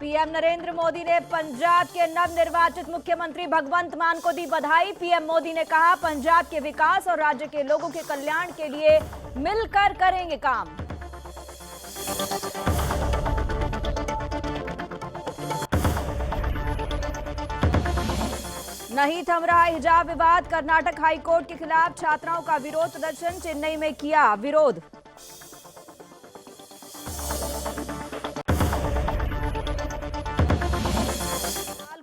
PM Narendra Modi ने पंजाब के नवनिर्वाचित मुख्यमंत्री भगवंत मान को दी बधाई। पीएम मोदी ने कहा, पंजाब के विकास और राज्य के लोगों के कल्याण के लिए मिलकर करेंगे काम। नहीं थम रहा हिजाब विवाद। कर्नाटक हाईकोर्ट के खिलाफ छात्राओं का विरोध प्रदर्शन। चेन्नई में किया विरोध।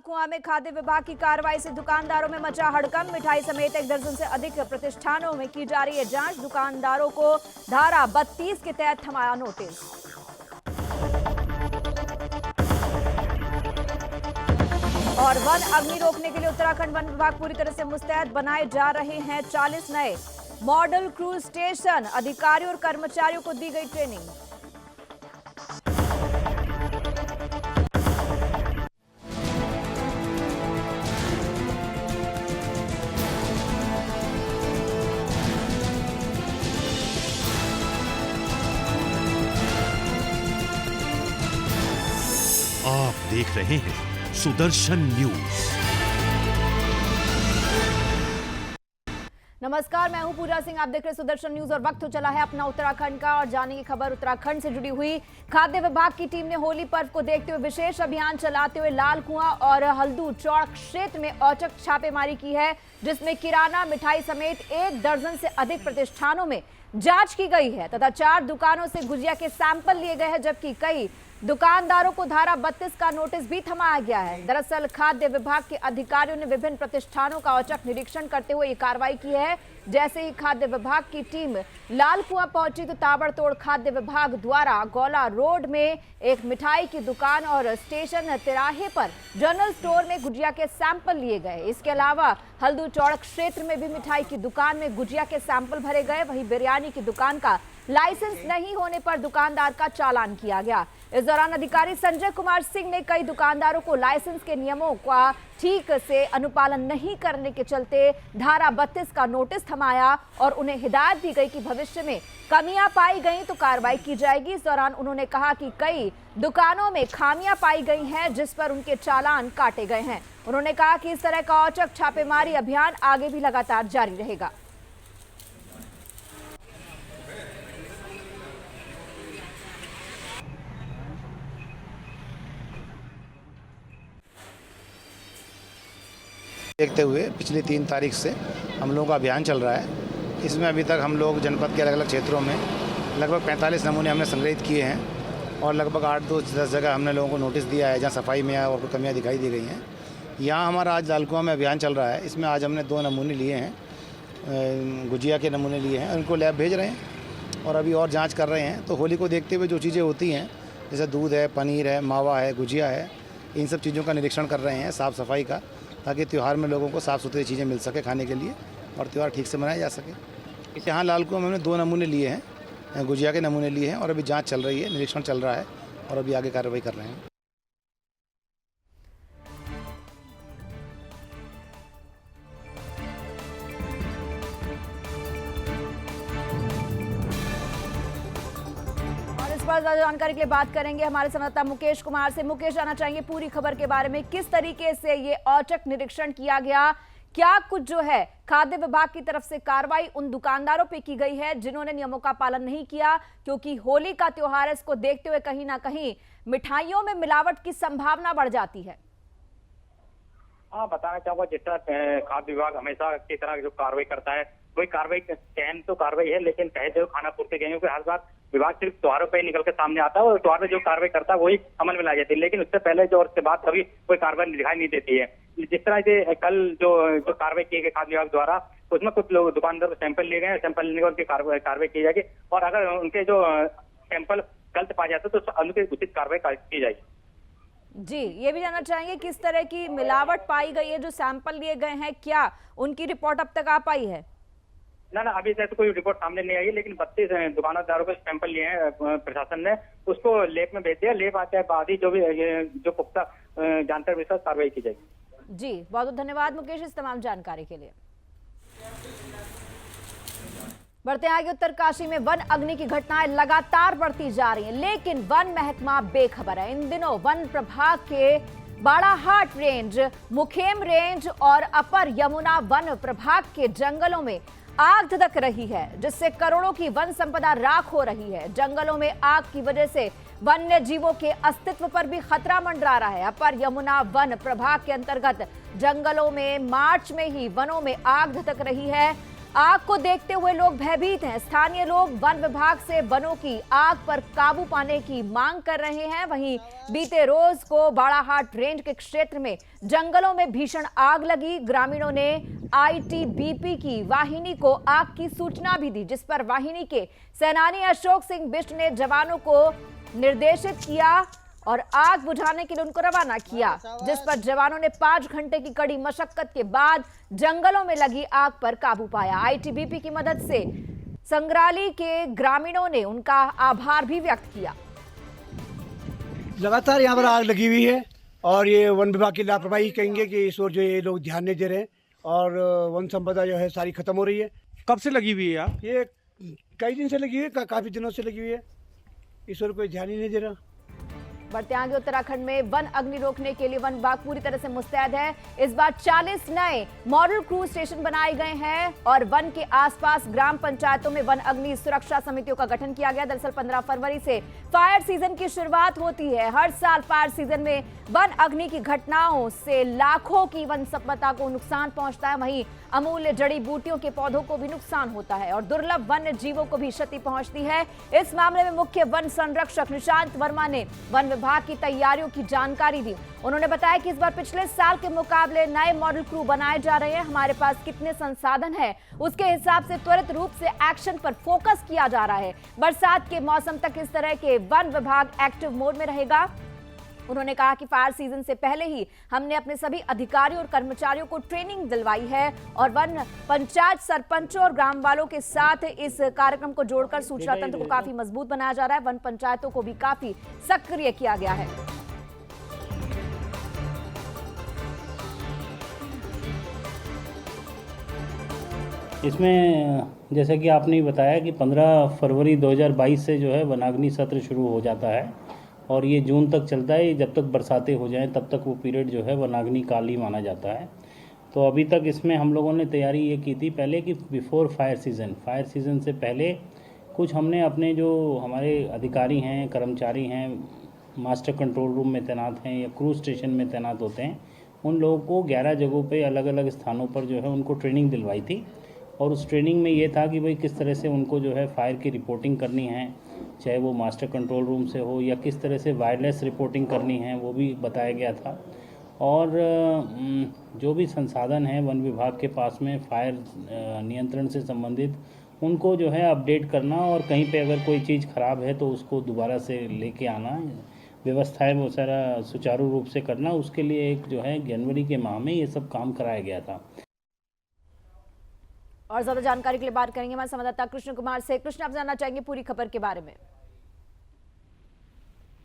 कुआं में खाद्य विभाग की कार्रवाई से दुकानदारों में मचा हड़कंप। मिठाई समेत 1 दर्जन से अधिक प्रतिष्ठानों में की जा रही है जांच। दुकानदारों को धारा 32 के तहत थमाया नोटिस। और वन अग्नि रोकने के लिए उत्तराखंड वन विभाग पूरी तरह से मुस्तैद। बनाए जा रहे हैं 40 नए मॉडल क्रूज स्टेशन। अधिकारियों और कर्मचारियों को दी गई ट्रेनिंग। आप देख रहे हैं सुदर्शन न्यूज। नमस्कार, मैं हूं पूजा सिंह। आप देख रहे हैं सुदर्शन न्यूज और वक्त हो चला है अपना उत्तराखंड का। और जानेंगे खबर उत्तराखंड से जुड़ी हुई। खाद्य विभाग की टीम ने होली पर्व को देखते हुए विशेष अभियान चलाते हुए लाल कुआं और हल्दू चौक क्षेत्र में औचक छापेमारी की है, जिसमें किराना, मिठाई समेत 1 दर्जन से अधिक प्रतिष्ठानों में जांच की गई है तथा 4 दुकानों से गुजिया के सैंपल लिए गए हैं, जबकि कई दुकानदारों को धारा 32 का नोटिस भी थमाया गया है। दरअसल खाद्य विभाग के अधिकारियों ने विभिन्न प्रतिष्ठानों का औचक निरीक्षण करते हुए ये कार्रवाई की है। जैसे ही खाद्य विभाग की टीम लाल कुआं पहुंची तो ताबड़तोड़ खाद्य विभाग द्वारा गौला रोड में एक मिठाई की दुकान और स्टेशन तिराहे पर जनरल स्टोर में गुजिया के सैंपल लिए गए। इसके अलावा हल्दू चौक क्षेत्र में भी मिठाई की दुकान में गुजिया के सैंपल भरे गए। वहीं बिरयानी की दुकान का लाइसेंस नहीं होने पर दुकानदार का चालान किया गया। इस दौरान अधिकारी संजय कुमार सिंह ने कई दुकानदारों को लाइसेंस के नियमों का ठीक से अनुपालन नहीं करने के चलते धारा 32 का नोटिस थमाया और उन्हें हिदायत दी गई कि भविष्य में कमियां पाई गई तो कार्रवाई की जाएगी। इस दौरान उन्होंने कहा कि कई दुकानों में खामियां पाई गई हैं, जिस पर उनके चालान काटे गए हैं। उन्होंने कहा कि इस तरह का औचक छापेमारी अभियान आगे भी लगातार जारी रहेगा। देखते हुए पिछली 3 तारीख से हम लोगों का अभियान चल रहा है। इसमें अभी तक हम लोग जनपद के अलग अलग क्षेत्रों में लगभग 45 नमूने हमने संग्रहित किए हैं और लगभग 8-10 जगह हमने लोगों को नोटिस दिया है जहां सफाई में और कोई कमियां दिखाई दी गई हैं। यहाँ हमारा आज लाल कुआं में अभियान चल रहा है। इसमें आज हमने 2 नमूने लिए हैं, गुजिया के नमूने लिए हैं, उनको लैब भेज रहे हैं और अभी और जाँच कर रहे हैं। तो होली को देखते हुए जो चीज़ें होती हैं जैसे दूध है, पनीर है, मावा है, गुजिया है, इन सब चीज़ों का निरीक्षण कर रहे हैं, साफ़ सफाई का, ताकि त्यौहार में लोगों को साफ़ सुथरी चीज़ें मिल सके खाने के लिए और त्यौहार ठीक से मनाया जा सके। यहाँ लाल कुआं में हमने 2 नमूने लिए हैं, गुजिया के नमूने लिए हैं और अभी जांच चल रही है, निरीक्षण चल रहा है और अभी आगे कार्रवाई कर रहे हैं। ज्यादा जानकारी के लिए बात करेंगे हमारे संवाददाता मुकेश कुमार से। मुकेश, जानना चाहेंगे पूरी खबर के बारे में, किस तरीके से ये औचक निरीक्षण किया गया, क्या कुछ जो है खाद्य विभाग की तरफ से कार्रवाई उन दुकानदारों पे की गई है जिन्होंने नियमों का पालन नहीं किया, क्योंकि होली का त्योहार है, इसको देखते हुए कहीं ना कहीं मिठाइयों में मिलावट की संभावना बढ़ जाती है। हाँ, बताना चाहूंगा जिस तरह खाद्य विभाग हमेशा की तरह जो कार्रवाई करता है वही कार्रवाई चयन तो कार्रवाई है, लेकिन कहे जो खाना पूर्ति गए कि हर बार विभाग सिर्फ त्योहारों पे निकल के सामने आता है और त्योहार में जो कार्रवाई करता है वही अमल में लाई जाती है, लेकिन उससे पहले जो और उसके बाद कभी कोई कार्रवाई दिखाई नहीं देती है। जिस तरह से कल जो कार्रवाई की गई खाद्य विभाग द्वारा, उसमें कुछ लोग दुकानदार को सैंपल लिए गए, सैंपल लेने के उनकी कार्रवाई की जाएगी और अगर उनके जो सैंपल गलत पाए जाते तो उनकी उचित कार्रवाई की जाएगी। जी, ये भी जानना चाहेंगे किस तरह की मिलावट पाई गई है, जो सैंपल लिए गए हैं, क्या उनकी रिपोर्ट अब तक आ पाई है? ना, अभी से तो कोई रिपोर्ट सामने नहीं आई, लेकिन 32 दुकानदारों को सैंपल लिए हैं प्रशासन ने, उसको लैब में भेज दिया। लैब आते बाद ही जो पुख्ता जानकारी विशेष कार्रवाई की जाएगी। जी, बहुत बहुत धन्यवाद मुकेश इस तमाम जानकारी के लिए। बढ़ते आगे उत्तरकाशी में वन अग्नि की घटनाएं लगातार बढ़ती जा रही हैं, लेकिन वन महकमा बेखबर है। इन दिनों वन प्रभाग के बाड़ाहाट रेंज, मुखेम रेंज और अपर यमुना वन प्रभाग के जंगलों में आग धधक रही है, जिससे करोड़ों की वन संपदा राख हो रही है। जंगलों में आग की वजह से वन्य जीवों के अस्तित्व पर भी खतरा मंडरा रहा है। अपर यमुना वन प्रभाग के अंतर्गत जंगलों में मार्च में ही वनों में आग धधक रही है। आग को देखते हुए लोग भयभीत हैं। स्थानीय लोग वन विभाग से वनों की आग पर काबू पाने की मांग कर रहे हैं। वहीं बीते रोज को बाड़ाहाट रेंज के क्षेत्र में जंगलों में भीषण आग लगी। ग्रामीणों ने आईटीबीपी की वाहिनी को आग की सूचना भी दी, जिस पर वाहिनी के सेनानी अशोक सिंह बिष्ट ने जवानों को निर्देशित किया और आग बुझाने के लिए उनको रवाना किया, जिस पर जवानों ने 5 घंटे की कड़ी मशक्कत के बाद जंगलों में लगी आग पर काबू पाया। आईटीबीपी की मदद से संग्राली के ग्रामीणों ने उनका आभार भी व्यक्त किया। लगातार यहाँ पर आग लगी हुई है और ये वन विभाग की लापरवाही कहेंगे कि इस ओर जो ये लोग ध्यान नहीं दे रहे हैं और वन संपदा जो है सारी खत्म हो रही है। कब से लगी हुई है आग? ये कई दिन से लगी हुई है, काफी दिनों से लगी हुई है। इस ओर कोई ध्यान ही नहीं दे रहा। बढ़ते आगे उत्तराखंड में वन अग्नि रोकने के लिए वन विभाग पूरी तरह से मुस्तैद है। इस बार 40 नए मॉडल क्रूज स्टेशन बनाए गए हैं और वन के आसपास ग्राम पंचायतों में वन अग्नि सुरक्षा समितियों का गठन किया गया। दरअसल 15 फरवरी से फायर सीजन की शुरुआत होती है। हर साल फायर सीजन में वन अग्नि की घटनाओं से लाखों की वन संपदा को नुकसान पहुंचता है। वहीं अमूल्य जड़ी बूटियों के पौधों को भी नुकसान होता है और दुर्लभ वन्य जीवों को भी क्षति पहुंचती है। इस मामले में मुख्य वन संरक्षक निशांत वर्मा ने वन विभाग की तैयारियों की जानकारी दी। उन्होंने बताया कि इस बार पिछले साल के मुकाबले नए मॉडल क्रू बनाए जा रहे हैं। हमारे पास कितने संसाधन हैं, उसके हिसाब से त्वरित रूप से एक्शन पर फोकस किया जा रहा है। बरसात के मौसम तक इस तरह के वन विभाग एक्टिव मोड में रहेगा। उन्होंने कहा कि फायर सीजन से पहले ही हमने अपने सभी अधिकारियों और कर्मचारियों को ट्रेनिंग दिलवाई है और वन पंचायत सरपंचों और ग्राम वालों के साथ इस कार्यक्रम को जोड़कर सूचना तंत्र को काफी मजबूत बनाया जा रहा है। वन पंचायतों को भी काफी सक्रिय किया गया है। इसमें जैसा कि आपने बताया कि 15 फरवरी 2022 से जो है वनाग्नि सत्र शुरू हो जाता है और ये जून तक चलता है। जब तक बरसातें हो जाएं तब तक वो पीरियड जो है वनाग्नि काल ही माना जाता है। तो अभी तक इसमें हम लोगों ने तैयारी ये की थी पहले कि बिफोर फायर सीज़न से पहले कुछ हमने अपने जो हमारे अधिकारी हैं, कर्मचारी हैं, मास्टर कंट्रोल रूम में तैनात हैं या क्रूज स्टेशन में तैनात होते हैं, उन लोगों को 11 जगहों पे अलग अलग स्थानों पर जो है उनको ट्रेनिंग दिलवाई थी। और उस ट्रेनिंग में ये था कि भाई किस तरह से उनको जो है फायर की रिपोर्टिंग करनी है, चाहे वो मास्टर कंट्रोल रूम से हो या किस तरह से वायरलेस रिपोर्टिंग करनी है, वो भी बताया गया था। और जो भी संसाधन है वन विभाग के पास में फायर नियंत्रण से संबंधित, उनको जो है अपडेट करना और कहीं पे अगर कोई चीज़ ख़राब है तो उसको दोबारा से लेके आना, व्यवस्थाएं वो सारा सुचारू रूप से करना, उसके लिए एक जो है जनवरी के माह में ये सब काम कराया गया था। और ज्यादा जानकारी के लिए बात करेंगे हमारे संवाददाता कृष्ण कुमार से। कृष्ण, आप जानना चाहेंगे पूरी खबर के बारे में?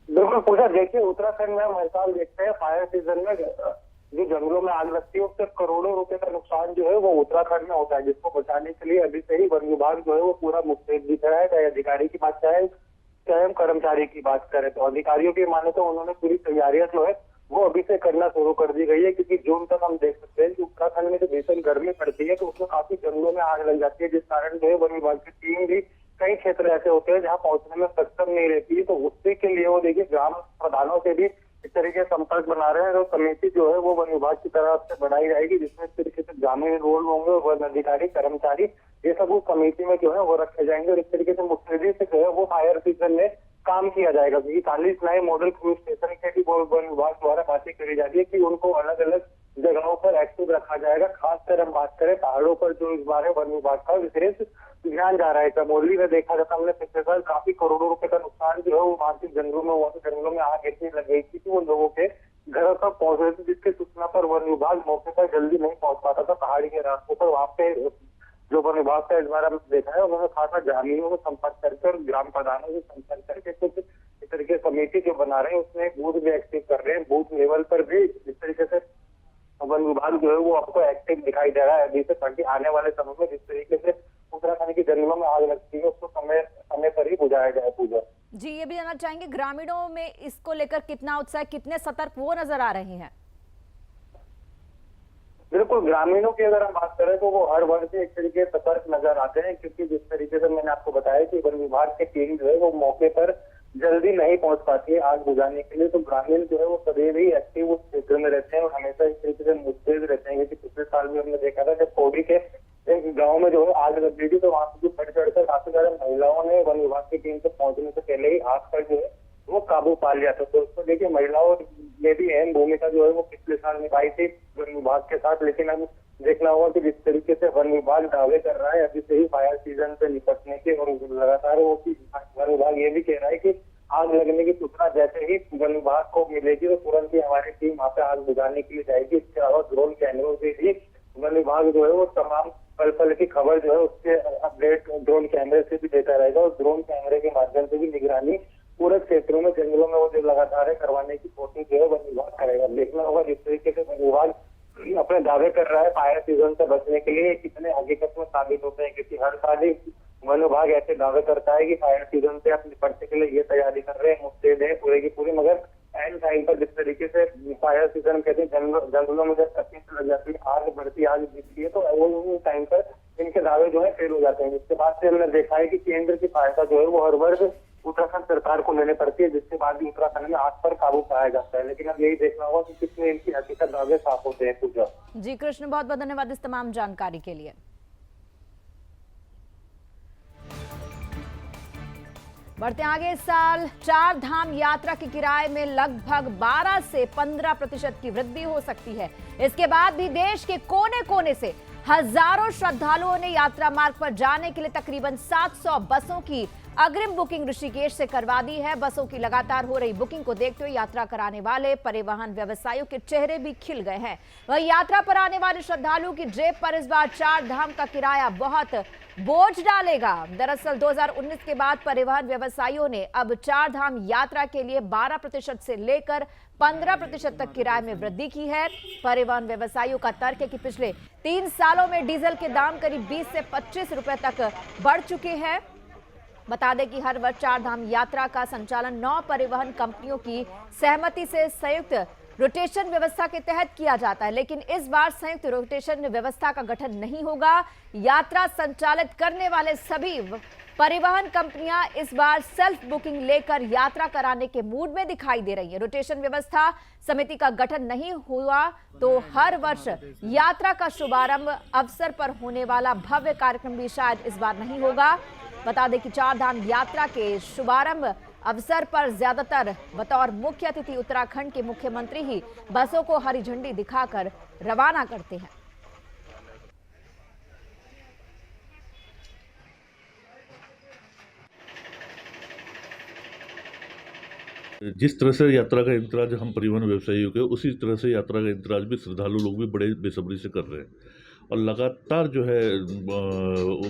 बिल्कुल पूजा, देखिए उत्तराखंड में हम हर साल देखते हैं फायर सीजन में जो जंगलों में आग लगती है उससे करोड़ों रुपए का नुकसान जो है वो उत्तराखंड में होता है, जिसको बचाने के लिए अभी से ही वन विभाग जो है वो पूरा मुस्तैद दिख रहा है। चाहे अधिकारी की बात चाहे हम कर्मचारी की बात करें, तो अधिकारियों की माने तो उन्होंने पूरी तैयारियां जो है वो अभी से करना शुरू कर दी गई है, क्योंकि जून तक हम देख सकते हैं कि उत्तराखंड में जो भीषण गर्मी पड़ती है तो उसमें काफी जंगलों में आग लग जाती है, जिस कारण जो है वन विभाग की टीम भी कई क्षेत्र ऐसे होते हैं जहां पहुंचने में सक्षम नहीं रहती है। तो उससे के लिए वो देखिए ग्राम प्रधानों से भी इस तरीके से संपर्क बना रहे हैं। तो कमेटी जो है वो वन विभाग की तरफ से बनाई जाएगी, जिसमें इस तरीके से ग्रामीण रोल होंगे और वन अधिकारी, कर्मचारी, ये सब उस कमेटी में जो है वो रखे जाएंगे और इस तरीके से मुस्तैदी से जो है वो फायर सीजन में काम किया जाएगा। क्योंकि 40 नए मॉडल क्रूज स्टेशन के भी वन विभाग द्वारा बातें करी जा रही है कि उनको अलग अलग जगहों पर एक्टिव रखा जाएगा। खासकर हम बात करें पहाड़ों पर, जो इस बार वन विभाग का विशेष ध्यान जा रहा है। चमोली में देखा जाता, हमने पिछले साल काफी करोड़ों रुपए का नुकसान जो है वो वहां के जंगलों में हुआ। जंगलों में आग इतनी लग गई थी कि वो लोगों के घरों तक पहुंच रही थी, जिसकी सूचना पर वन विभाग मौके पर जल्दी नहीं पहुंच पाता था। पहाड़ी के रास्तों पर वहां पे जो वन विभाग का इस बार हमने देखा है, उन्होंने खासा ग्रामीणों को संपर्क करके और ग्राम प्रधानों से संपर्क करके कुछ इस तरीके कमेटी जो बना रहे हैं उसमें बूथ भी एक्टिव कर रहे हैं। बूथ लेवल पर भी इस तरीके से वन विभाग जो है वो आपको एक्टिव दिखाई दे रहा है अभी से, ताकि आने वाले समय में जिस तरीके से उत्तराखंड की जंगलों में आग लगती है उसको समय समय पर ही बुझाया जाए। पूजा जी, ये भी जानना चाहेंगे ग्रामीणों में इसको लेकर कितना उत्साह, कितने सतर्क वो नजर आ रहे हैं? बिल्कुल, ग्रामीणों की अगर हम बात करें तो वो हर वर्ग से एक तरीके से सतर्क नजर आते हैं, क्योंकि जिस तरीके से मैंने आपको बताया कि वन विभाग की टीम जो है वो मौके पर जल्दी नहीं पहुंच पाती है आग बुझाने के लिए, तो ग्रामीण जो है वो सदैव ही एक्टिव उस क्षेत्र में रहते हैं और हमेशा इस तरीके से मुस्तैद रहते हैं। क्योंकि पिछले साल भी हमने देखा था जब कोडी के एक गाँव में जो है आग लग गई थी, तो वहां से बढ़ चढ़कर काफी सारे महिलाओं ने वन विभाग की टीम से पहुंचने से पहले ही आग पर जो है वो काबू पा लिया था। तो उसको देखिए महिलाओं ने भी अहम भूमिका जो है वो पिछले साल निभाई थी वन विभाग के साथ। लेकिन अब देखना होगा कि जिस तरीके से वन विभाग दावे कर रहा है अभी से ही फायर सीजन से निपटने के, और लगातार वो वन विभाग ये भी कह रहा है कि आग लगने की सूचना जैसे ही वन विभाग को मिलेगी तो तुरंत ही हमारी टीम वहाँ पे आग बुझाने के लिए जाएगी। इसके अलावा ड्रोन कैमरों से भी वन विभाग जो है वो तमाम पल पल की खबर जो है उसके अपडेट ड्रोन कैमरे से भी देता रहेगा, और ड्रोन कैमरे के माध्यम से भी निगरानी पूरे क्षेत्रों में जंगलों में वो जो लगातार है करवाने की कोशिश जो है वन विभाग करेगा। देखना होगा जिस तरीके से वन विभाग अपने दावे कर रहा है फायर सीजन से बचने के लिए कितने हकीकत में साबित होते हैं, क्योंकि हर साल ही वन विभाग ऐसे दावे करता है कि फायर सीजन से आप निपटने के लिए ये तैयारी कर रहे हैं, मुस्तैद है पूरे की पूरी, मगर एंड टाइम पर जिस तरीके से फायर सीजन कहते हैं जंगलों में जब तकलीफ लग जाती है, आग बढ़ती आग दिखती है, तो वो टाइम पर इनके दावे जो है फेल हो जाते हैं। जिसके बाद से हमने देखा है कि केंद्र की सहायता जो है वो हर वर्ग उत्तराखंड सरकार को लेने पड़ती है, जिसके बाद भी उत्तराखंड में आग पर काबू पाया जाता है। लेकिन अब यही देखना होगा कि कितने इनकी हकीकत दावे साफ होते हैं। पूजा जी कृष्ण, बहुत बहुत धन्यवाद इस तमाम जानकारी के लिए। बढ़ते आगे, इस साल 4 धाम यात्रा के किराए में लगभग 12 से 15% की वृद्धि हो सकती है। इसके बाद भी देश के कोने कोने से हजारों श्रद्धालुओं ने यात्रा मार्ग पर जाने के लिए तकरीबन 700 बसों की अग्रिम बुकिंग ऋषिकेश से करवा दी है। बसों की लगातार हो रही बुकिंग को देखते हुए यात्रा कराने वाले परिवहन व्यवसायियों के चेहरे भी खिल गए हैं। वहीं यात्रा पर आने वाले श्रद्धालुओं की जेब पर इस बार 4 धाम का किराया बहुत बोझ डालेगा। दरअसल 2019 के बाद परिवहन व्यवसायियों ने अब 4 धाम यात्रा के लिए 12% से लेकर 15% तक किराए में वृद्धि की है। परिवहन व्यवसायियों का तर्क है कि पिछले 3 सालों में डीजल के दाम करीब 20 से 25 रुपए तक बढ़ चुके हैं। बता दें कि हर वर्ष 4 धाम यात्रा का संचालन 9 परिवहन कंपनियों की सहमति से संयुक्त रोटेशन व्यवस्था के तहत किया जाता है, लेकिन इस बार संयुक्त रोटेशन व्यवस्था का गठन नहीं होगा। यात्रा संचालित करने वाले सभी परिवहन कंपनियां इस बार सेल्फ बुकिंग लेकर यात्रा कराने के मूड में दिखाई दे रही है। रोटेशन व्यवस्था समिति का गठन नहीं हुआ तो हर वर्ष यात्रा का शुभारंभ अवसर पर होने वाला भव्य कार्यक्रम भी शायद इस बार नहीं होगा। बता दें कि 4 धाम यात्रा के शुभारंभ अवसर पर ज्यादातर बतौर मुख्य अतिथि उत्तराखंड के मुख्यमंत्री ही बसों को हरी झंडी दिखाकर रवाना करते हैं। जिस तरह से यात्रा का इंतजार हम परिवहन व्यवसायियों के, उसी तरह से यात्रा का इंतजार भी श्रद्धालु लोग भी बड़े बेसब्री से कर रहे हैं। और लगातार जो है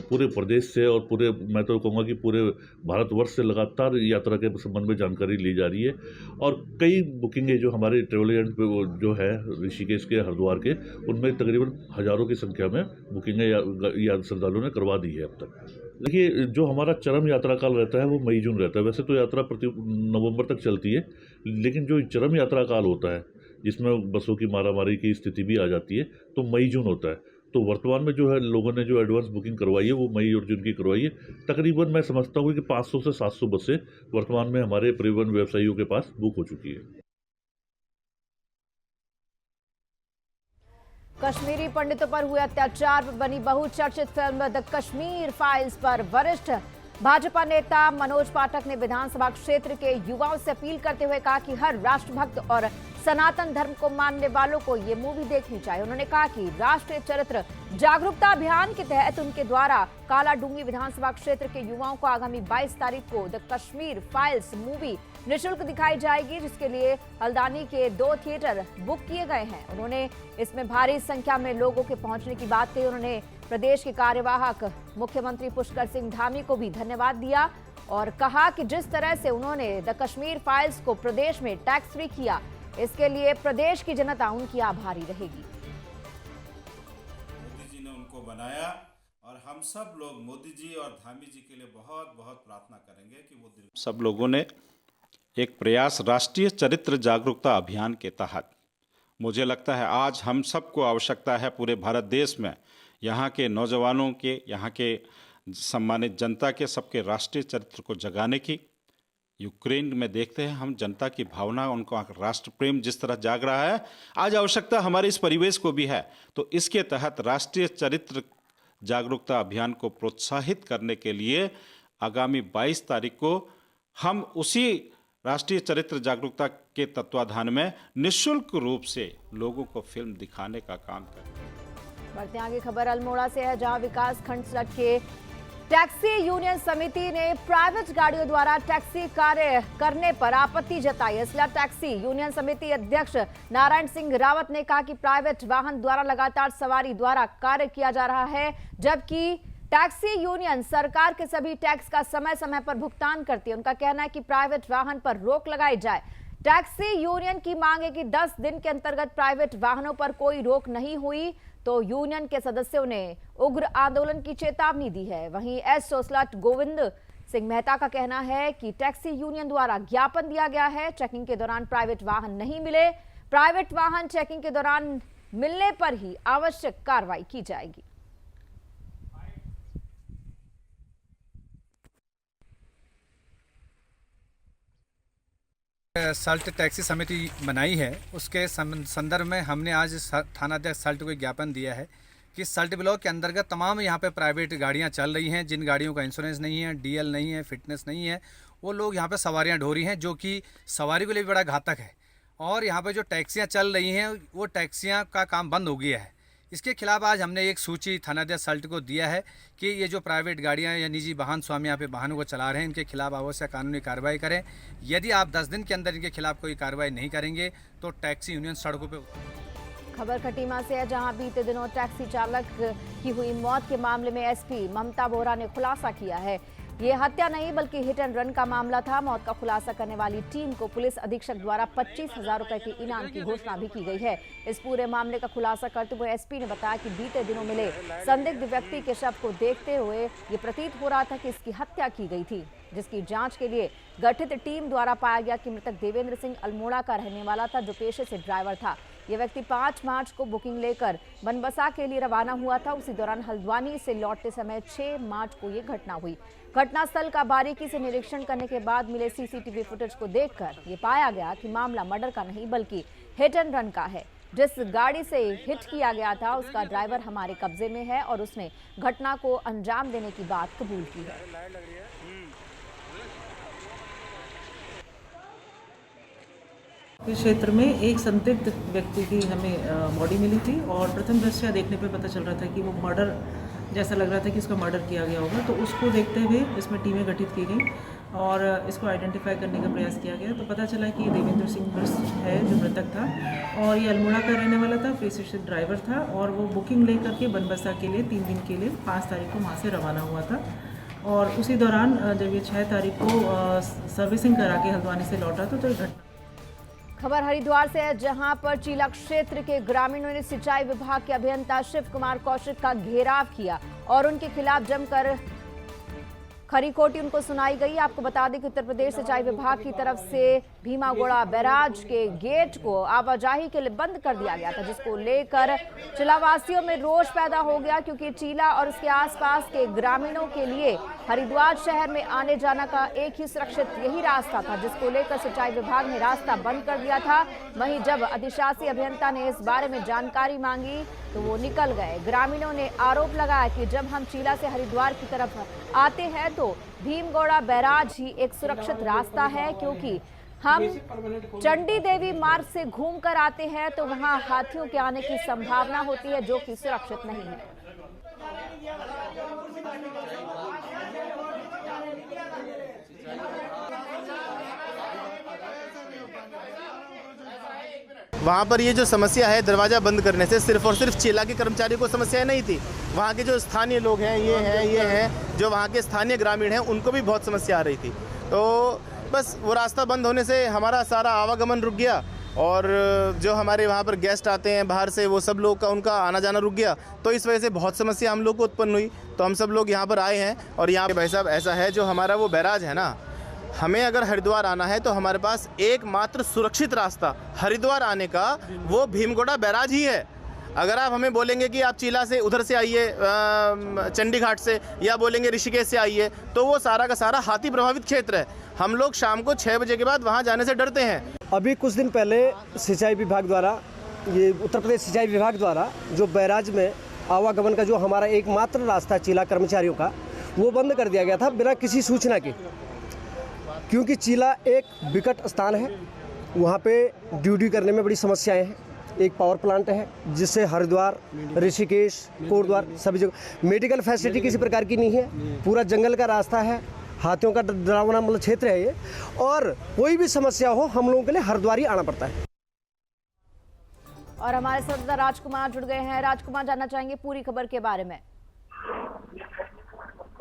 पूरे प्रदेश से और पूरे, मैं तो कहूँगा कि पूरे भारतवर्ष से लगातार यात्रा के संबंध में जानकारी ली जा रही है। और कई बुकिंगें जो हमारे ट्रेवल एजेंट पे जो है ऋषिकेश के, हरिद्वार के, उनमें तकरीबन हज़ारों की संख्या में बुकिंगें श्रद्धालुओं ने करवा दी है अब तक। देखिए, जो हमारा चरम यात्रा काल रहता है वो मई जून रहता है। वैसे तो यात्रा प्रति नवंबर तक चलती है, लेकिन जो चरम यात्रा काल होता है जिसमें बसों की मारामारी की स्थिति भी आ जाती है तो मई जून होता है। तो वर्तमान में जो है लोगों ने जो एडवांस बुकिंग करवाई है वो मई और जून की करवाई है। तकरीबन मैं समझता हूँ कि 500 से 700 बसें वर्तमान में हमारे परिवहन व्यवसायियों के पास बुक हो चुकी है। कश्मीरी पंडितों पर हुए अत्याचार पर बनी बहुचर्चित फिल्म द कश्मीर फाइल्स पर वरिष्ठ भाजपा नेता मनोज पाठक ने विधानसभा क्षेत्र के युवाओं से अपील करते हुए कहा कि हर राष्ट्रभक्त और सनातन धर्म को मानने वालों को ये मूवी देखनी चाहिए। उन्होंने कहा कि राष्ट्रीय चरित्र जागरूकता अभियान के तहत उनके द्वारा कालाडूंगी विधानसभा क्षेत्र के युवाओं को आगामी 22 तारीख को द कश्मीर फाइल्स मूवी निःशुल्क दिखाई जाएगी, जिसके लिए हल्द्वानी के 2 थिएटर बुक किए गए हैं। उन्होंने इसमें भारी संख्या में लोगों के पहुंचने की बात कही। उन्होंने प्रदेश के कार्यवाहक मुख्यमंत्री पुष्कर सिंह धामी को भी धन्यवाद दिया और कहा कि जिस तरह से उन्होंने द कश्मीर फाइल्स को प्रदेश में टैक्स फ्री किया, इसके लिए प्रदेश की जनता उनकी आभारी रहेगी। मोदी जी ने उनको बनाया और और हम सब लोग मोदी जी और धामी जी के लिए बहुत बहुत प्रार्थना करेंगे कि वो सब लोगों ने एक प्रयास राष्ट्रीय चरित्र जागरूकता अभियान के तहत, मुझे लगता है आज हम सबको आवश्यकता है पूरे भारत देश में यहाँ के नौजवानों के, यहाँ के सम्मानित जनता के, सबके राष्ट्रीय चरित्र को जगाने की। यूक्रेन में देखते हैं हम जनता की भावना, उनको राष्ट्र प्रेम जिस तरह जाग रहा है, आज आवश्यकता हमारे इस परिवेश को भी है। तो इसके तहत राष्ट्रीय चरित्र जागरूकता अभियान को प्रोत्साहित करने के लिए आगामी 22 तारीख को हम उसी राष्ट्रीय चरित्र जागरूकता के तत्वाधान में निःशुल्क रूप से लोगों को फिल्म दिखाने का काम करें। बढ़ते आगे खबर अल्मोड़ा से है, जहां विकास खंड सड़क के टैक्सी यूनियन समिति ने प्राइवेट गाड़ियों द्वारा टैक्सी कार्य करने पर आपत्ति जताई। इसलिए टैक्सी यूनियन समिति अध्यक्ष नारायण सिंह रावत ने कहा कि प्राइवेट वाहन द्वारा लगातार सवारी द्वारा कार्य किया जा रहा है, जबकि टैक्सी यूनियन सरकार के सभी टैक्स का समय समय पर भुगतान करती है। उनका कहना है कि प्राइवेट वाहन पर रोक लगाई जाए। टैक्सी यूनियन की मांग है कि 10 दिन के अंतर्गत प्राइवेट वाहनों पर कोई रोक नहीं हुई तो यूनियन के सदस्यों ने उग्र आंदोलन की चेतावनी दी है। वहीं एस सोसलाट गोविंद सिंह मेहता का कहना है कि टैक्सी यूनियन द्वारा ज्ञापन दिया गया है, चेकिंग के दौरान प्राइवेट वाहन नहीं मिले, प्राइवेट वाहन चेकिंग के दौरान मिलने पर ही आवश्यक कार्रवाई की जाएगी। सल्ट टैक्सी समिति बनाई है, उसके संदर्भ में हमने आज थानाध्यक्ष सल्ट को ज्ञापन दिया है कि सल्ट ब्लॉक के अंतर्गत तमाम यहाँ पे प्राइवेट गाड़ियाँ चल रही हैं, जिन गाड़ियों का इंश्योरेंस नहीं है, डीएल नहीं है, फिटनेस नहीं है, वो लोग यहाँ पे सवारियाँ ढो रही हैं, जो कि सवारी के लिए भी बड़ा घातक है। और यहाँ पे जो टैक्सियाँ चल रही हैं वो टैक्सियाँ का काम बंद हो गया है। इसके खिलाफ आज हमने एक सूची थानाध्यक्ष सल्ट को दिया है कि ये जो प्राइवेट गाड़ियां या निजी वाहन स्वामी यहाँ पे वाहनों को चला रहे हैं, इनके खिलाफ आवश्यक कानूनी कार्रवाई करें। यदि आप 10 दिन के अंदर इनके खिलाफ कोई कार्रवाई नहीं करेंगे तो टैक्सी यूनियन सड़कों पे। खबर खटीमा से है, जहां बीते दिनों टैक्सी चालक की हुई मौत के मामले में एसपी ममता बोरा ने खुलासा किया है। ये हत्या नहीं बल्कि हिट एंड रन का मामला था। मौत का खुलासा करने वाली टीम को पुलिस अधीक्षक द्वारा 25,000 रुपए के इनाम की घोषणा भी की गई है। इस पूरे मामले का खुलासा करते हुए एसपी ने बताया कि बीते दिनों मिले संदिग्ध व्यक्ति के शव को देखते हुए ये प्रतीत हो रहा था कि इसकी हत्या की गई थी, जिसकी जांच के लिए गठित टीम द्वारा पाया गया कि मृतक देवेंद्र सिंह अल्मोड़ा का रहने वाला था, जो पेशे से ड्राइवर था। ये व्यक्ति 5 मार्च को बुकिंग लेकर बनबसा के लिए रवाना हुआ था। उसी दौरान हल्द्वानी से लौटते समय 6 मार्च को ये घटना हुई। घटनास्थल का बारीकी से निरीक्षण करने के बाद मिले सीसीटीवी फुटेज को देखकर ये पाया गया कि मामला मर्डर का नहीं बल्कि हिट एंड रन का है। जिस गाड़ी से हिट किया गया था उसका ड्राइवर हमारे कब्जे में है और उसने घटना को अंजाम देने की बात कबूल की है। इस क्षेत्र में एक संदिग्ध व्यक्ति की हमें बॉडी मिली थी और प्रथम दृष्टया देखने पे पता चल रहा था कि वो मर्डर जैसा लग रहा था कि इसका मर्डर किया गया होगा। तो उसको देखते हुए इसमें टीमें गठित की गई और इसको आइडेंटिफाई करने का प्रयास किया गया। तो पता चला कि देवेंद्र सिंह है जो मृतक था और ये अल्मोड़ा का रहने वाला था, पेशे से ड्राइवर था और वो बुकिंग लेकर के बनबसा के लिए 3 दिन के लिए 5 तारीख को वहाँ से रवाना हुआ था। और उसी दौरान जब ये 6 तारीख को सर्विसिंग करा के हल्द्वानी से लौटा तो घटना। खबर हरिद्वार से है, जहां पर चीला क्षेत्र के ग्रामीणों ने सिंचाई विभाग के अभियंता शिव कुमार कौशिक का घेराव किया और उनके खिलाफ जमकर खरीकोटी उनको सुनाई गई। आपको बता दें कि उत्तर प्रदेश सिंचाई विभाग की तरफ से भीमागोड़ा बैराज के गेट को आवाजाही के लिए बंद कर दिया गया था, जिसको लेकर चिलावासियों में रोष पैदा हो गया, क्योंकि चीला और उसके आसपास के ग्रामीणों के लिए हरिद्वार शहर में आने जाना का एक ही सुरक्षित यही रास्ता था, जिसको लेकर सिंचाई विभाग ने रास्ता बंद कर दिया था। वहीं जब अधिशासी अभियंता ने इस बारे में जानकारी मांगी तो वो निकल गए। ग्रामीणों ने आरोप लगाया कि जब हम चीला से हरिद्वार की तरफ आते हैं तो भीमगोड़ा बैराज ही एक सुरक्षित रास्ता है, क्योंकि हम चंडी देवी मार्ग से घूमकर आते हैं तो वहां हाथियों के आने की संभावना होती है, जो कि सुरक्षित नहीं है। वहाँ पर ये जो समस्या है दरवाज़ा बंद करने से सिर्फ और सिर्फ चीला के कर्मचारियों को समस्या नहीं थी, वहाँ के जो स्थानीय लोग हैं ये हैं जो वहाँ के स्थानीय ग्रामीण हैं उनको भी बहुत समस्या आ रही थी। तो बस वो रास्ता बंद होने से हमारा सारा आवागमन रुक गया और जो हमारे वहाँ पर गेस्ट आते हैं बाहर से, वो सब लोग का उनका आना जाना रुक गया। तो इस वजह से बहुत समस्या हम लोग को उत्पन्न हुई। तो हम सब लोग यहाँ पर आए हैं। और यहाँ पे भाई साहब ऐसा है, जो हमारा वो बैराज है ना, हमें अगर हरिद्वार आना है तो हमारे पास एकमात्र सुरक्षित रास्ता हरिद्वार आने का वो भीमगोड़ा बैराज ही है। अगर आप हमें बोलेंगे कि आप चीला से उधर से आइए, चंडी घाट से, या बोलेंगे ऋषिकेश से आइए, तो वो सारा का सारा हाथी प्रभावित क्षेत्र है। हम लोग शाम को 6 बजे के बाद वहाँ जाने से डरते हैं। अभी कुछ दिन पहले सिंचाई विभाग द्वारा, ये उत्तर प्रदेश सिंचाई विभाग द्वारा जो बैराज में आवागमन का जो हमारा एकमात्र रास्ता चीला कर्मचारियों का, वो बंद कर दिया गया था बिना किसी सूचना के। क्योंकि चीला एक विकट स्थान है, वहाँ पे ड्यूटी करने में बड़ी समस्याएं हैं। एक पावर प्लांट है जिससे हरिद्वार, ऋषिकेश, कोटद्वार सभी जगह मेडिकल फैसिलिटी किसी प्रकार की नहीं है। पूरा जंगल का रास्ता है, हाथियों का डरावना मतलब क्षेत्र है ये। और कोई भी समस्या हो, हम लोगों के लिए हरिद्वार ही आना पड़ता है। और हमारे संवाददाता राजकुमार जुड़ गए हैं। राजकुमार, जानना चाहेंगे पूरी खबर के बारे में।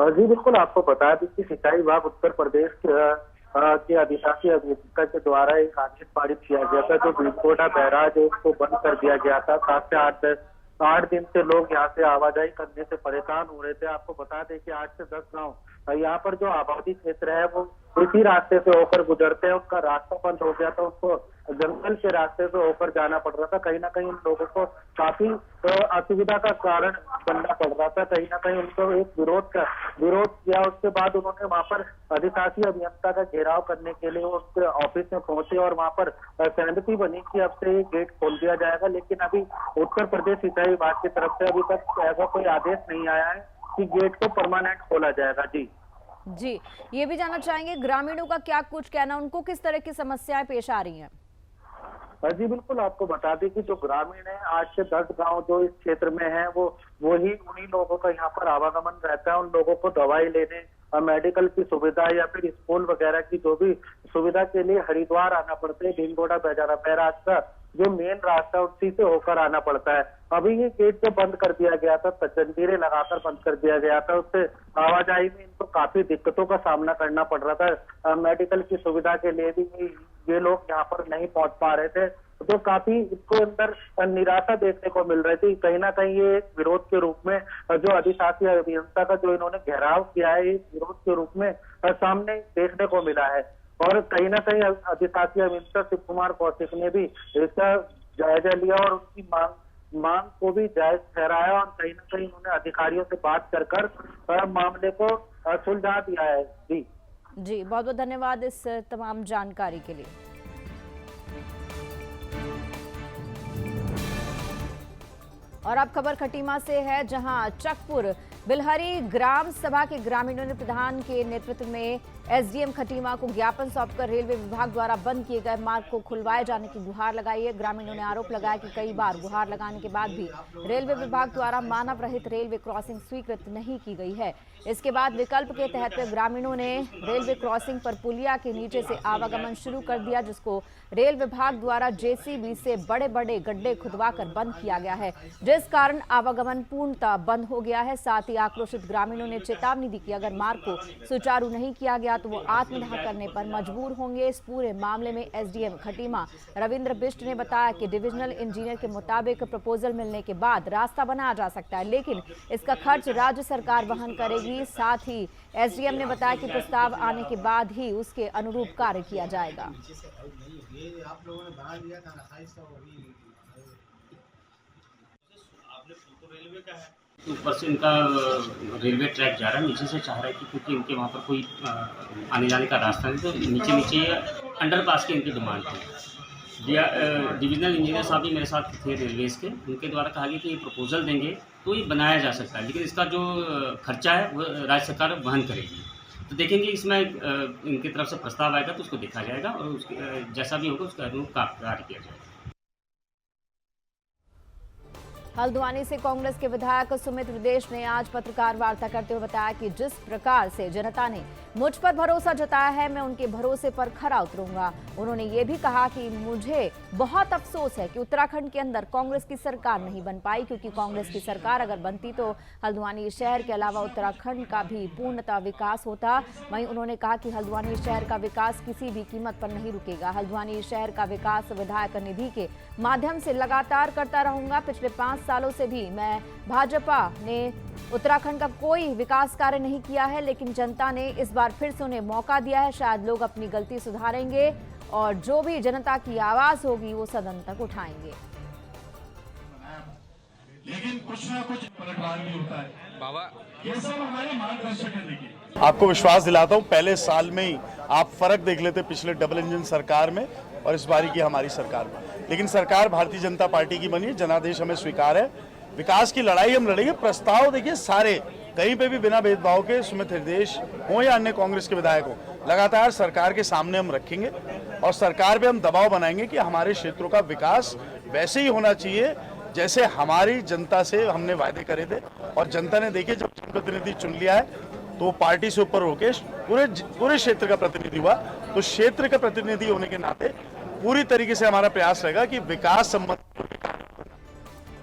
जी बिल्कुल, आपको बता दें कि सिंचाई विभाग उत्तर प्रदेश के अधिशासी अभियंता के द्वारा एक आदेश पारित किया गया था, जो भीमगोड़ा बैराज है उसको बंद कर दिया गया था। 7 से 8 दिन से लोग यहाँ से आवाजाही करने से परेशान हो रहे थे। आपको बता दें कि 8 से 10 गांव यहाँ पर जो आबादी क्षेत्र है वो इसी रास्ते से होकर गुजरते हैं। उनका रास्ता बंद हो गया था, उनको जंगल के रास्ते से होकर जाना पड़ रहा था। कहीं ना कहीं उन लोगों को काफी असुविधा का कारण बनना पड़ रहा था। कहीं ना कहीं उनको एक विरोध किया। उसके बाद उन्होंने वहाँ पर अधिशासी अभियंता का घेराव करने के लिए उसके ऑफिस में पहुंचे और वहाँ पर सहमति बनी कि अब से ये गेट खोल दिया जाएगा। लेकिन अभी उत्तर प्रदेश सिंचाई विभाग की तरफ से अभी तक ऐसा कोई आदेश नहीं आया है कि गेट को परमानेंट खोला जाएगा। जी, ये भी जानना चाहेंगे ग्रामीणों का क्या कुछ कहना, उनको किस तरह की समस्याएं पेश आ रही हैं? जी बिल्कुल, आपको बता दें कि जो ग्रामीण है 8 से 10 गांव जो इस क्षेत्र में है, वो वही उन्हीं लोगों का यहाँ पर आवागमन रहता है। उन लोगों को दवाई लेने, मेडिकल की सुविधा या फिर स्कूल वगैरह की जो भी सुविधा के लिए हरिद्वार आना पड़ता है। भीमगोड़ा बैराज का जो मेन रास्ता उसी से होकर आना पड़ता है। अभी ये गेट जो बंद कर दिया गया था, जंजीरें लगाकर बंद कर दिया गया था, उससे आवाजाही में इनको काफी दिक्कतों का सामना करना पड़ रहा था। मेडिकल की सुविधा के लिए भी ये लोग यहाँ पर नहीं पहुंच पा रहे थे, तो काफी इसको अंदर निराशा देखने को मिल रही थी। कहीं ना कहीं ये विरोध के रूप में जो अधिशासी अभियंता का जो इन्होंने घेराव किया है, इस विरोध के रूप में सामने देखने को मिला है। और कहीं ना कहीं अधिशासी अभियंता शिव कुमार कौशिक ने भी इसका जायजा लिया और उनकी मांग को भी जायज ठहराया और कहीं ना कहीं उन्होंने अधिकारियों से बात कर मामले को सुलझा दिया है। जी बहुत बहुत धन्यवाद इस तमाम जानकारी के लिए। और अब खबर खटीमा से है, जहां चकपुर बिलहरी ग्राम सभा के ग्रामीणों ने प्रधान के नेतृत्व में एसडीएम खटीमा को ज्ञापन सौंपकर रेलवे विभाग द्वारा बंद किए गए मार्ग को खुलवाए जाने की गुहार लगाई है। ग्रामीणों ने आरोप लगाया कि कई बार गुहार लगाने के बाद भी रेलवे विभाग द्वारा मानव रहित रेलवे क्रॉसिंग स्वीकृत नहीं की गई है। इसके बाद विकल्प के तहत ग्रामीणों ने रेलवे क्रॉसिंग पर पुलिया के नीचे से आवागमन शुरू कर दिया, जिसको रेल विभाग द्वारा जेसीबी से बड़े बड़े गड्ढे खुदवाकर बंद किया गया है, जिस कारण आवागमन पूर्णतः बंद हो गया है। साथ ही आक्रोशित ग्रामीणों ने चेतावनी दी कि अगर मार्ग को सुचारू नहीं किया गया तो वो आत्मदाह करने पर मजबूर होंगे। इस पूरे मामले में एसडीएम खटीमा रविंद्र बिष्ट ने बताया कि डिविजनल इंजीनियर के मुताबिक प्रपोजल मिलने के बाद रास्ता बनाया जा सकता है, लेकिन इसका खर्च राज्य सरकार वहन करेगी। साथ ही एसडीएम ने बताया कि प्रस्ताव आने के बाद ही उसके अनुरूप कार्य किया जाएगा। ऊपर से इनका रेलवे ट्रैक जा रहा है, नीचे से चाह रहा है कि क्योंकि इनके वहाँ पर कोई आने जाने का रास्ता नहीं, तो नीचे अंडरपास की इनकी डिमांड थी। डिविजनल इंजीनियर साहब भी मेरे साथ थे रेलवेज़ के, उनके द्वारा कहा गया कि ये प्रपोजल देंगे तो ये बनाया जा सकता है, लेकिन इसका जो खर्चा है वो राज्य सरकार वहन करेगी। तो देखेंगे इसमें इनकी तरफ से प्रस्ताव आएगा तो उसको देखा जाएगा और उसके जैसा भी होगा उसका अनुरूप कार्य किया जाएगा। हल्द्वानी से कांग्रेस के विधायक सुमित विदेश ने आज पत्रकार वार्ता करते हुए बताया कि जिस प्रकार से जनता ने मुझ पर भरोसा जताया है, मैं उनके भरोसे पर खरा उतरूंगा। उन्होंने ये भी कहा कि मुझे बहुत अफसोस है कि उत्तराखंड के अंदर कांग्रेस की सरकार नहीं बन पाई, क्योंकि कांग्रेस की सरकार अगर बनती तो हल्द्वानी शहर के अलावा उत्तराखंड का भी पूर्णतः विकास होता। वहीं उन्होंने कहा कि हल्द्वानी शहर का विकास किसी भी कीमत पर नहीं रुकेगा। हल्द्वानी शहर का विकास विधायक निधि के माध्यम से लगातार करता रहूंगा। पिछले 5 सालों से भी मैं भाजपा ने उत्तराखंड का कोई विकास कार्य नहीं किया है, लेकिन जनता ने इस बार फिर से उन्हें मौका दिया है। शायद लोग अपनी गलती सुधारेंगे और जो भी जनता की आवाज होगी वो सदन तक उठाएंगे। लेकिन कुछ ना कुछ पलटवार भी होता है बाबा, ये सब हमारे मार्गदर्शक है। देखिए, आपको विश्वास दिलाता हूं, पहले साल में ही आप फर्क देख लेते पिछले डबल इंजन सरकार में और इस बारी की हमारी सरकार में। लेकिन सरकार भारतीय जनता पार्टी की बनी है, जनादेश हमें स्वीकार है, विकास की लड़ाई हम लड़ेंगे। प्रस्ताव देखिए सारे कहीं पे भी बिना भेदभाव के सुमित हृदयेश हो या अन्य कांग्रेस के विधायक हो, लगातार सरकार के सामने हम रखेंगे और सरकार पे हम दबाव बनाएंगे कि हमारे क्षेत्रों का विकास वैसे ही होना चाहिए जैसे हमारी जनता से हमने वायदे करे थे। और जनता ने देखिए जब जनप्रतिनिधि चुन लिया है तो पार्टी से ऊपर होके पूरे क्षेत्र का प्रतिनिधि हुआ, तो क्षेत्र का प्रतिनिधि होने के नाते पूरी तरीके से हमारा प्रयास रहेगा कि विकास संबंधी।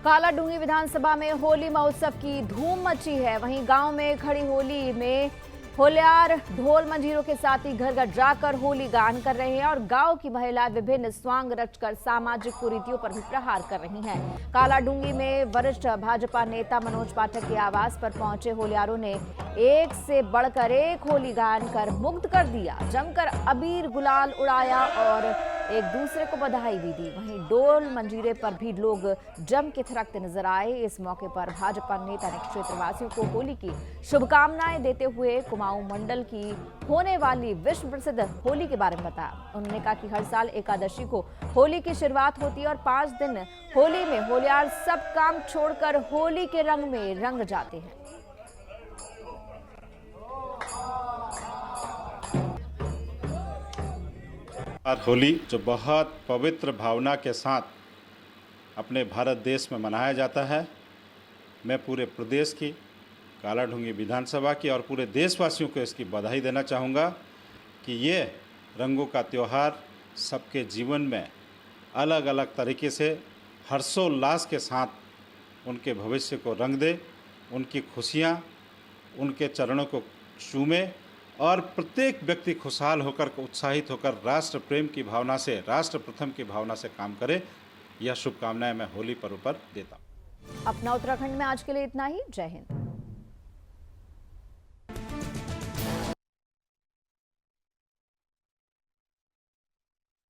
कालाडूंगी विधानसभा में होली महोत्सव की धूम मची है। वहीं गांव में खड़ी होली में होल्यार ढोल मंजीरों के साथ ही घर घर जाकर होली गान कर रहे हैं और गांव की महिलाएं विभिन्न स्वांग रचकर सामाजिक कुरीतियों पर भी प्रहार कर रही हैं। कालाडूंगी में वरिष्ठ भाजपा नेता मनोज पाठक के आवास पर पहुंचे होल्यारों ने एक से बढ़कर एक होली गान कर मुग्ध कर दिया। जमकर अबीर गुलाल उड़ाया और एक दूसरे को बधाई भी दी। वहीं ढोल मंजीरे पर भी लोग जम के थिरकते नजर आए। इस मौके पर भाजपा नेता ने क्षेत्रवासियों को होली की शुभकामनाएं देते हुए कुमाऊं मंडल की होने वाली विश्व प्रसिद्ध होली के बारे में बताया। उन्होंने कहा कि हर साल एकादशी को होली की शुरुआत होती है और 5 दिन होली में होलियार सब काम छोड़कर होली के रंग में रंग जाते हैं। होली जो बहुत पवित्र भावना के साथ अपने भारत देश में मनाया जाता है, मैं पूरे प्रदेश की कालाडूंगी विधानसभा की और पूरे देशवासियों को इसकी बधाई देना चाहूँगा कि ये रंगों का त्यौहार सबके जीवन में अलग अलग तरीके से हर्षोल्लास के साथ उनके भविष्य को रंग दे, उनकी खुशियाँ उनके चरणों को चूमे और प्रत्येक व्यक्ति खुशहाल होकर, उत्साहित होकर राष्ट्र प्रेम की भावना से, राष्ट्र प्रथम की भावना से काम करे। यह शुभकामनाएं मैं होली पर्व पर देता हूँ। अपना उत्तराखंड में आज के लिए इतना ही। जय हिंद।